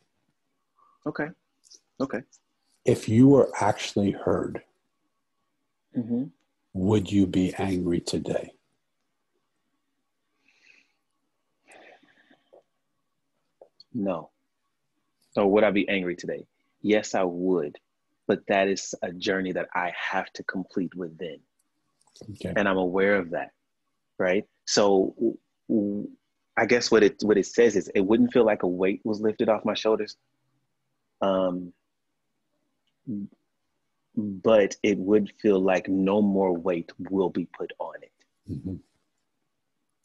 Okay. If you were actually heard, would you be angry today? No. Or would I be angry today? Yes, I would. But that is a journey that I have to complete within. Okay. And I'm aware of that. Right? So I guess what it says is it wouldn't feel like a weight was lifted off my shoulders. But it would feel like no more weight will be put on it. Mm-hmm.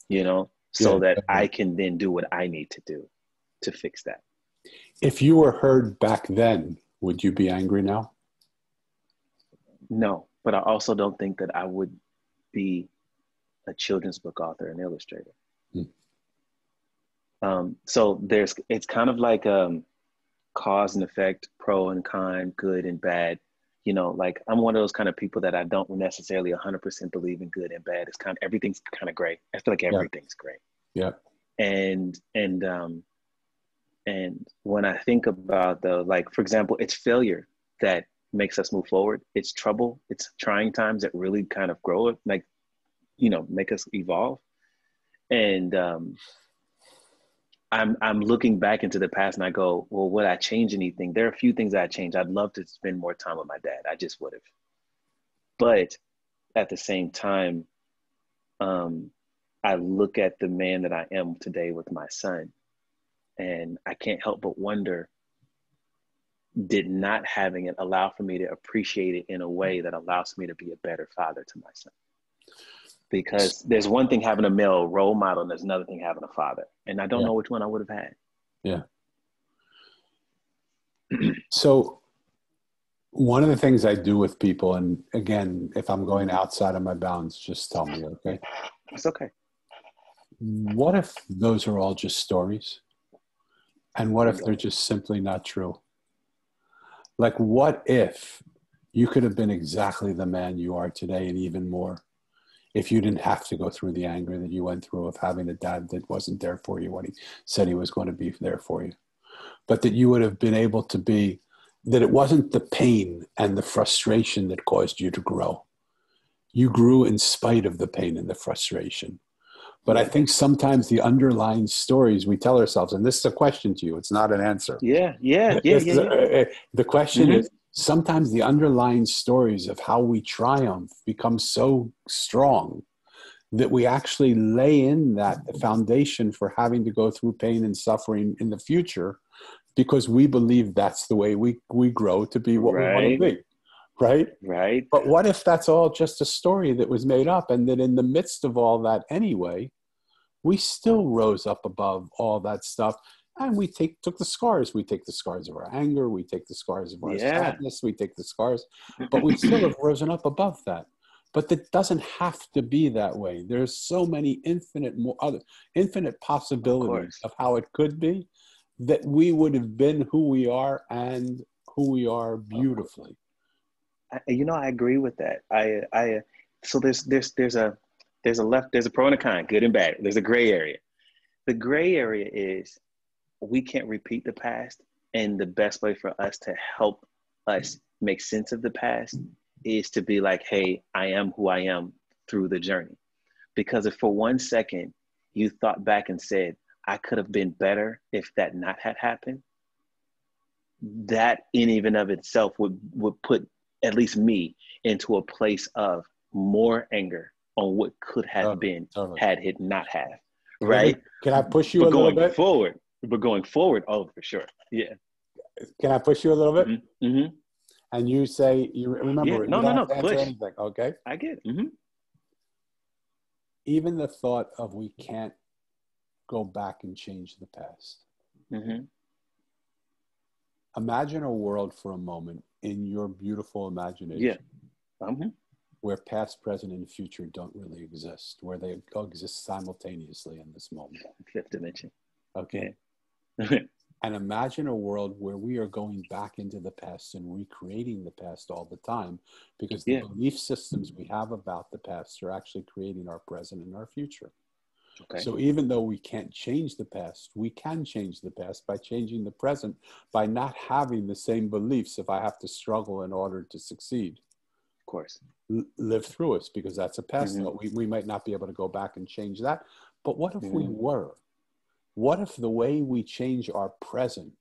You know, so that I can then do what I need to do to fix that. If you were heard back then, would you be angry now? No, but I also don't think that I would be a children's book author and illustrator. So it's kind of like cause and effect, pro and con, good and bad. You know, like I'm one of those kind of people that I don't necessarily 100% believe in good and bad. It's kind of, everything's kind of gray. I feel like everything's gray. Yeah. And when I think about like, for example, it's failure that makes us move forward. It's trouble. It's trying times that really kind of grow, like, you know, make us evolve. And I'm looking back into the past and I go, well, would I change anything? There are a few things that I changed. I'd love to spend more time with my dad. I just would have. But at the same time, I look at the man that I am today with my son, and I can't help but wonder, did not having it allow for me to appreciate it in a way that allows me to be a better father to my son? Because there's one thing having a male role model and there's another thing having a father. And I don't know which one I would have had. Yeah. So One of the things I do with people, and again, if I'm going outside of my bounds, just tell me, okay? It's okay. What if those are all just stories? And what if they're just simply not true? Like, what if you could have been exactly the man you are today and even more if you didn't have to go through the anger that you went through of having a dad that wasn't there for you when he said he was going to be there for you, but that you would have been able to be, that it wasn't the pain and the frustration that caused you to grow. You grew in spite of the pain and the frustration. But I think sometimes the underlying stories we tell ourselves, and this is a question to you, it's not an answer. The question is, sometimes the underlying stories of how we triumph become so strong that we actually lay in that foundation for having to go through pain and suffering in the future because we believe that's the way we grow to be what we want to be. Right. But what if that's all just a story that was made up, and that in the midst of all that anyway, we still rose up above all that stuff, and we took the scars. We take the scars of our anger. We take the scars of our sadness. We take the scars, but we still have risen up above that. But that doesn't have to be that way. There's so many infinite possibilities of how it could be, that we would have been who we are and who we are beautifully. I agree with that. So there's a pro and a con, good and bad. There's a gray area. The gray area is we can't repeat the past, and the best way for us to help us make sense of the past is to be like, hey, I am who I am through the journey. Because if for 1 second you thought back and said, I could have been better if that not had happened, that in even of itself would put at least me into a place of more anger on what could have been had it not have. Right? Can I push you a little bit? Going forward, oh, for sure. Yeah. Can I push you a little bit? Mm-hmm. Mm-hmm. And you say, you remember, you don't have to answer anything, okay? I get it. Mm-hmm. Even the thought of we can't go back and change the past. Mm-hmm. Imagine a world for a moment in your beautiful imagination where past, present, and future don't really exist, where they exist simultaneously in this moment. Fifth dimension. Okay. And imagine a world where we are going back into the past and recreating the past all the time, because the belief systems we have about the past are actually creating our present and our future. Okay. So even though we can't change the past, we can change the past by changing the present, by not having the same beliefs if I have to struggle in order to succeed. Of course. Live through us, because that's a past thought. We might not be able to go back and change that. But what if we were? What if the way we change our present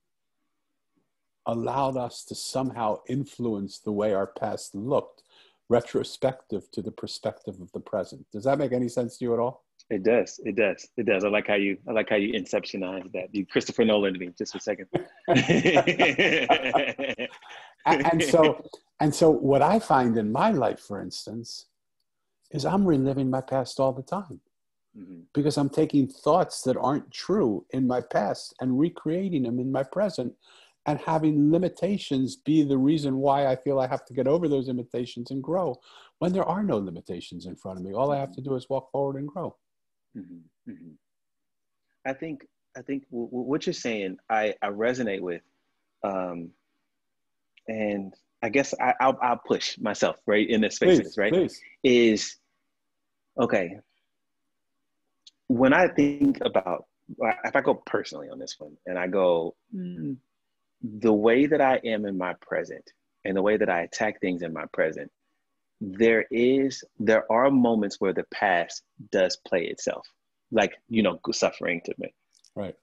allowed us to somehow influence the way our past looked, retrospective to the perspective of the present? Does that make any sense to you at all? It does. I like how you inceptionized that. You Christopher Nolan to me just for a second. and so what I find in my life, for instance, is I'm reliving my past all the time. Because I'm taking thoughts that aren't true in my past and recreating them in my present, and having limitations be the reason why I feel I have to get over those limitations and grow, when there are no limitations in front of me. All I have to do is walk forward and grow. I think what you're saying, I resonate with, and I guess I'll push myself right in this space, right? Please. Is okay. When I think about, if I go personally on this one, and I go, the way that I am in my present and the way that I attack things in my present, there are moments where the past does play itself, like, suffering to me. Right.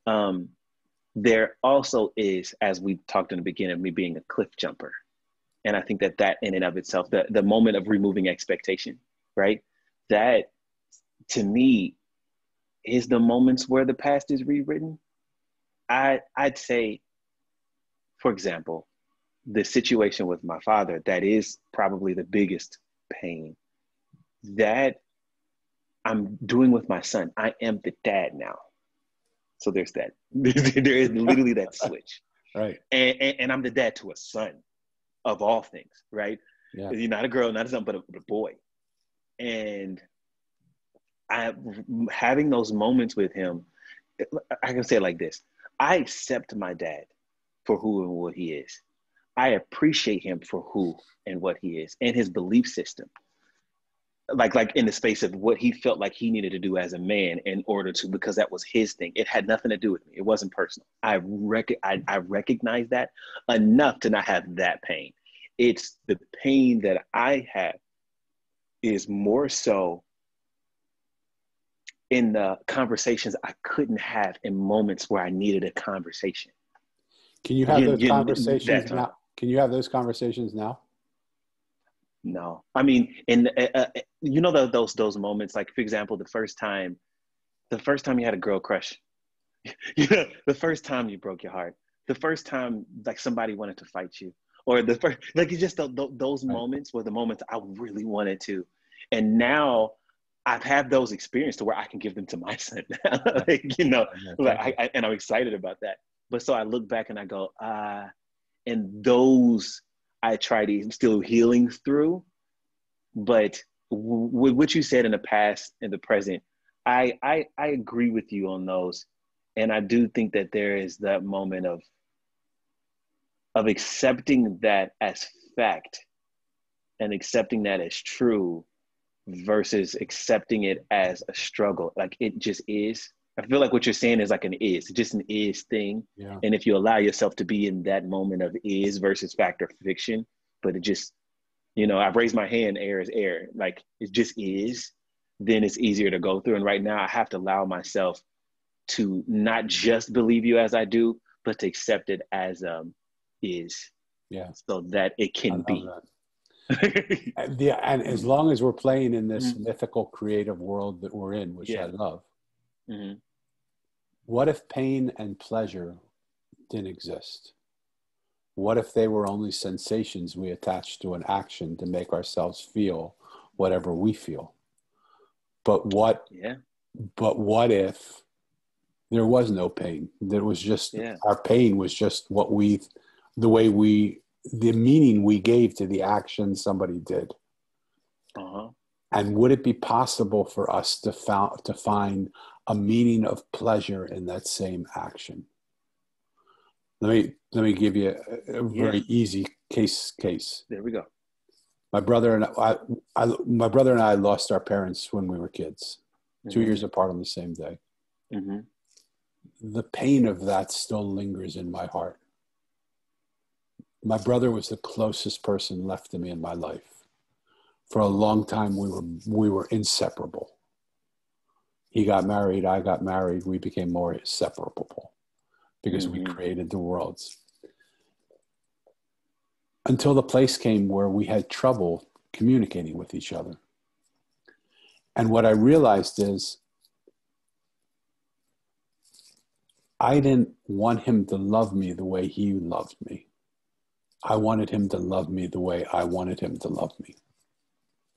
There also is, as we talked in the beginning, me being a cliff jumper. And I think that in and of itself, the moment of removing expectation, right? That to me is the moments where the past is rewritten. I'd say, for example, the situation with my father, that is probably the biggest pain that I'm doing with my son. I am the dad now. So there's that. There is literally that switch. Right. And I'm the dad to a son of all things, right? Yeah. You're not a girl, not a son, but a boy. And having those moments with him, I can say it like this. I accept my dad for who and what he is. I appreciate him for who and what he is and his belief system. Like in the space of what he felt like he needed to do as a man in order to, because that was his thing. It had nothing to do with me. It wasn't personal. I recognize that enough to not have that pain. It's the pain that I have is more so in the conversations I couldn't have in moments where I needed a conversation. Can you have those conversations now? Can you have those conversations now? No, I mean, in you know those moments, like for example, the first time you had a girl crush, you know, the first time you broke your heart, the first time like somebody wanted to fight you, or the first like it's just those moments were the moments I really wanted to, and now I've had those experiences to where I can give them to my son, like, you know, like and I'm excited about that. But so I look back and I go, and those I try to still healing through. But with what you said in the past and the present, I agree with you on those. And I do think that there is that moment of accepting that as fact and accepting that as true versus accepting it as a struggle. Like it just is. I feel like what you're saying is like an is, just an is thing. Yeah. And if you allow yourself to be in that moment of is versus fact or fiction, but it just, you know, I've raised my hand, air is air. Like it just is, then it's easier to go through. And right now I have to allow myself to not just believe you as I do, but to accept it as is. Yeah. So that it can be. That. Yeah, and as long as we're playing in this mythical creative world that we're in, which I love, what if pain and pleasure didn't exist? What if they were only sensations we attach to an action to make ourselves feel whatever we feel? But what if there was no pain? There was just our pain was just the meaning we gave to the action somebody did. And would it be possible for us to find a meaning of pleasure in that same action? Let me give you a very easy case. There we go. My brother and I lost our parents when we were kids, 2 years apart on the same day. The pain of that still lingers in my heart. My brother was the closest person left to me in my life. For a long time, we were inseparable. He got married, I got married, we became more inseparable because we created the worlds. Until the place came where we had trouble communicating with each other. And what I realized is I didn't want him to love me the way he loved me. I wanted him to love me the way I wanted him to love me.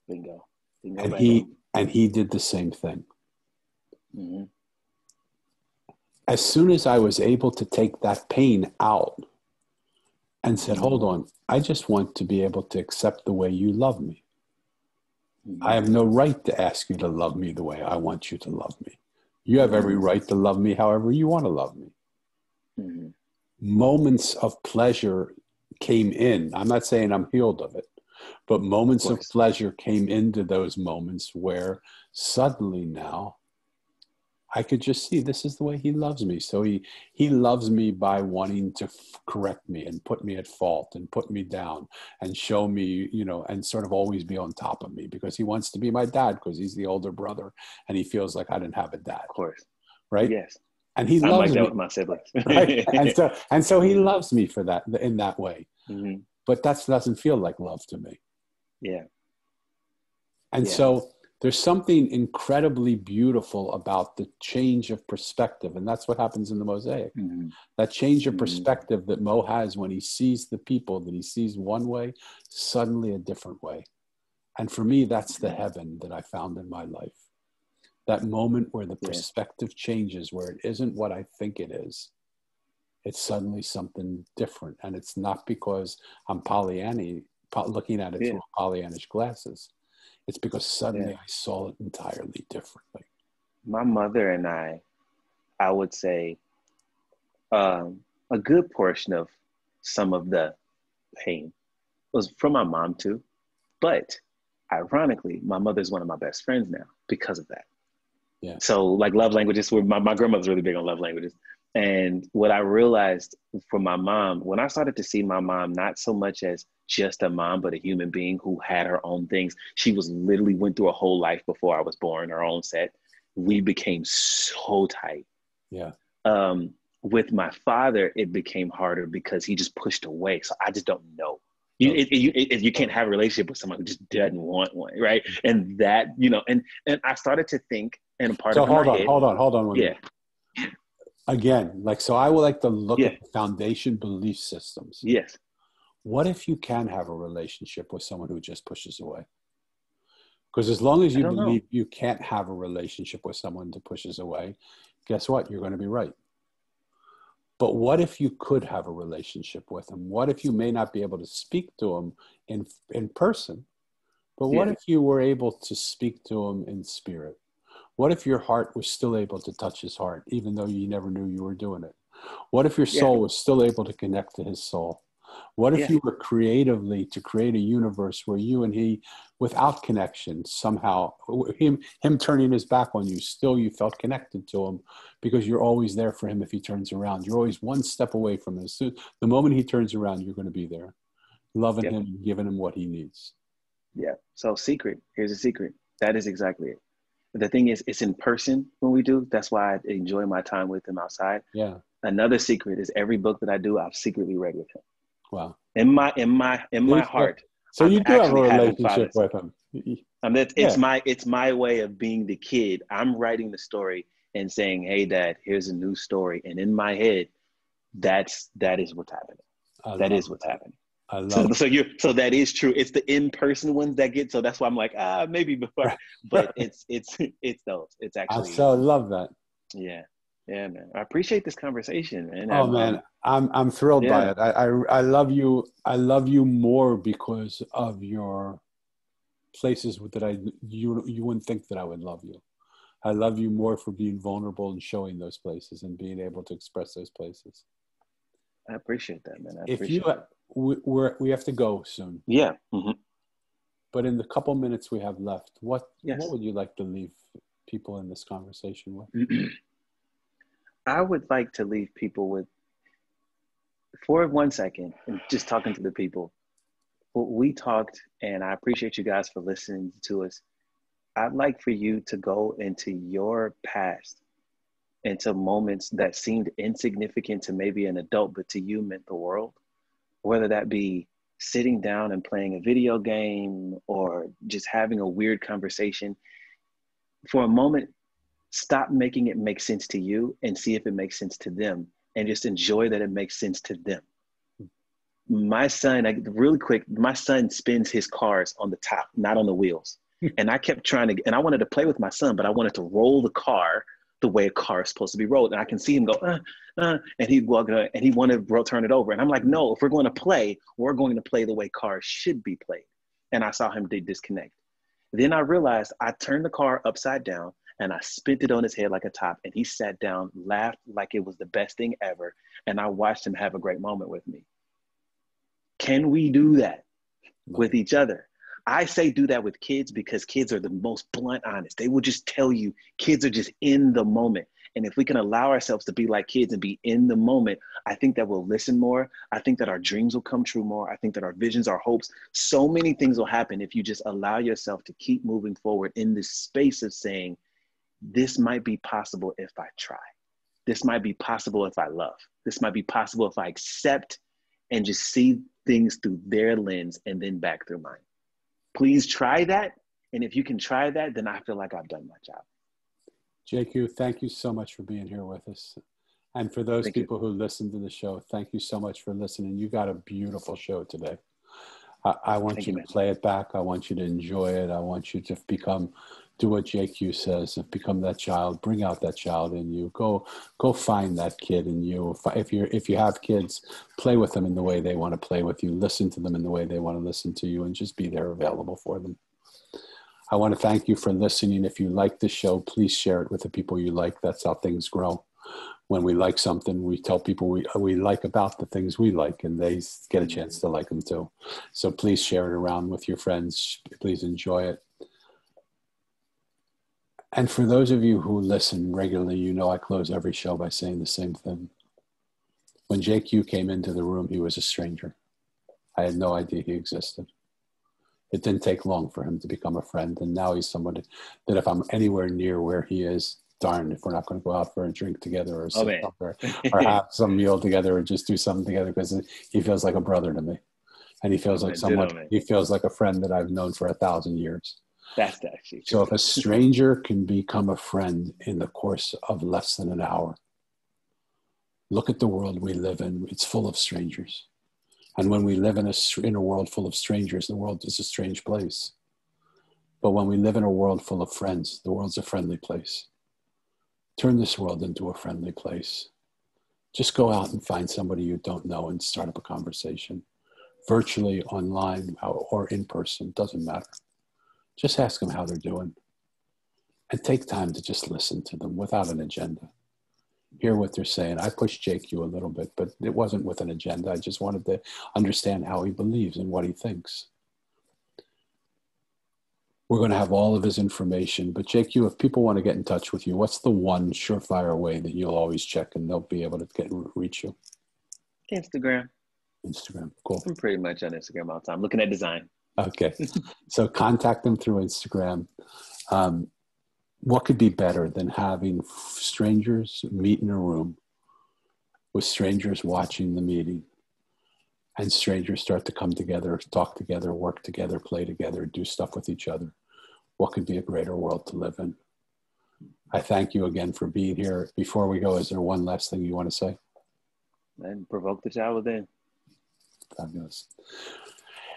Bingo. And he did the same thing. As soon as I was able to take that pain out and said, hold on, I just want to be able to accept the way you love me. I have no right to ask you to love me the way I want you to love me. You have every right to love me however you want to love me. Moments of pleasure came in. I'm not saying I'm healed of it, but moments of pleasure came into those moments where suddenly now I could just see this is the way he loves me. So he loves me by wanting to correct me and put me at fault and put me down and show me, you know, and sort of always be on top of me because he wants to be my dad because he's the older brother and he feels like I didn't have a dad. Of course. Right? Yes. And he I'm loves like that me. with my siblings. Right? And so he loves me for that, in that way. But that doesn't feel like love to me. Yeah. And so there's something incredibly beautiful about the change of perspective. And that's what happens in the Mosaic. That change of perspective that Mo has when he sees the people that he sees one way, suddenly a different way. And for me, that's the heaven that I found in my life. That moment where the perspective changes, where it isn't what I think it is, it's suddenly something different. And it's not because I'm Pollyanna, looking at it through Pollyannish glasses. It's because suddenly I saw it entirely differently. My mother and I would say a good portion of some of the pain was from my mom too. But ironically, my mother's one of my best friends now because of that. Yeah. So like love languages, my grandmother's really big on love languages. And what I realized from my mom, when I started to see my mom, not so much as just a mom, but a human being who had her own things. She was literally went through a whole life before I was born, her own set. We became so tight. Yeah. With my father, it became harder because he just pushed away. So I just don't know. You can't have a relationship with someone who just doesn't want one, right? And that, and I started to think, and part so of hold my on, head, hold on. Yeah. Again, so I would like to look at the foundation belief systems. Yes. What if you can have a relationship with someone who just pushes away? Because as long as you believe you can't have a relationship with someone that pushes away, guess what? You're going to be right. But what if you could have a relationship with them? What if you may not be able to speak to them in person, but what if you were able to speak to him in spirit? What if your heart was still able to touch his heart, even though you never knew you were doing it? What if your soul was still able to connect to his soul? What if you were creatively to create a universe where you and he, without connection, somehow, him turning his back on you, still you felt connected to him because you're always there for him if he turns around. You're always one step away from him. So the moment he turns around, you're going to be there, loving him and giving him what he needs. Yeah. So here's a secret. That is exactly it. The thing is, it's in person when we do. That's why I enjoy my time with him outside. Yeah. Another secret is every book that I do, I've secretly read with him. Wow. In my heart. So you do have a relationship with him. It's my way of being the kid. I'm writing the story and saying, "Hey, Dad, here's a new story." And in my head, that is what's happening. That is what's happening. I love so that is true. It's the in-person ones that get, so that's why I'm like, maybe before, but it's those. It's actually. I so love that. Yeah, man. I appreciate this conversation, man. Oh man, I'm thrilled by it. I love you. I love you more because of your places that you wouldn't think that I would love you. I love you more for being vulnerable and showing those places and being able to express those places. I appreciate that, man. We have to go soon. Yeah. Mm-hmm. But in the couple minutes we have left, what would you like to leave people in this conversation with? I would like to leave people with, for 1 second, and just talking to the people. We talked, and I appreciate you guys for listening to us. I'd like for you to go into your past, into moments that seemed insignificant to maybe an adult, but to you meant the world. Whether that be sitting down and playing a video game or just having a weird conversation. For a moment, stop making it make sense to you and see if it makes sense to them, and just enjoy that it makes sense to them. My son, really quick, my son spins his cars on the top, not on the wheels. And I kept and I wanted to play with my son, but I wanted to roll the car the way a car is supposed to be rolled. And I can see him go, and he'd walk, and he wanted to turn it over. And I'm like, no, if we're going to play, we're going to play the way cars should be played. And I saw him disconnect. Then I realized I turned the car upside down and I spit it on his head like a top. And he sat down, laughed like it was the best thing ever. And I watched him have a great moment with me. Can we do that with each other? I say do that with kids because kids are the most blunt, honest. They will just tell you, kids are just in the moment. And if we can allow ourselves to be like kids and be in the moment, I think that we'll listen more. I think that our dreams will come true more. I think that our visions, our hopes, so many things will happen if you just allow yourself to keep moving forward in this space of saying, this might be possible if I try. This might be possible if I love. This might be possible if I accept and just see things through their lens and then back through mine. Please try that. And if you can try that, then I feel like I've done my job. JQ, thank you so much for being here with us. And for those people who listen to the show, thank you so much for listening. You got a beautiful show today. I want you to play it back. I want you to enjoy it. I want you to become do what JQ says, become that child, bring out that child in you, go find that kid in you. If you have kids, play with them in the way they want to play with you, listen to them in the way they want to listen to you, and just be there available for them. I want to thank you for listening. If you like the show, please share it with the people you like. That's how things grow. When we like something, we tell people we like about the things we like, and they get a chance to like them too. So please share it around with your friends. Please enjoy it. And for those of you who listen regularly, you know I close every show by saying the same thing. When JQ came into the room, he was a stranger. I had no idea he existed. It didn't take long for him to become a friend. And now he's somebody that if I'm anywhere near where he is, darn, if we're not going to go out for a drink together or sit up or have some meal together or just do something together, because he feels like a brother to me. And he feels like someone, he feels like a friend that I've known for 1,000 years. That's actually true. So if a stranger can become a friend in the course of less than an hour, look at the world we live in. It's full of strangers. And when we live in a world full of strangers, the world is a strange place. But when we live in a world full of friends, the world's a friendly place. Turn this world into a friendly place. Just go out and find somebody you don't know and start up a conversation. Virtually, online, or in person, doesn't matter. Just ask them how they're doing. And take time to just listen to them without an agenda. Hear what they're saying. I pushed JQ a little bit, but it wasn't with an agenda. I just wanted to understand how he believes and what he thinks. We're going to have all of his information. But JQ, if people want to get in touch with you, what's the one surefire way that you'll always check and they'll be able to reach you? Instagram. Cool. I'm pretty much on Instagram all the time, looking at design. Okay. So contact them through Instagram. What could be better than having strangers meet in a room with strangers watching the meeting, and strangers start to come together, talk together, work together, play together, do stuff with each other? What could be a greater world to live in? I thank you again for being here. Before we go, is there one last thing you want to say? And provoke the child within. Fabulous.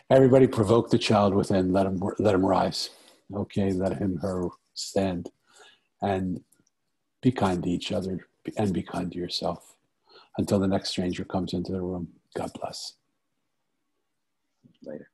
Everybody provoke the child within. Let him rise. Okay, let him, her stand. And be kind to each other and be kind to yourself. Until the next stranger comes into the room, God bless. Later.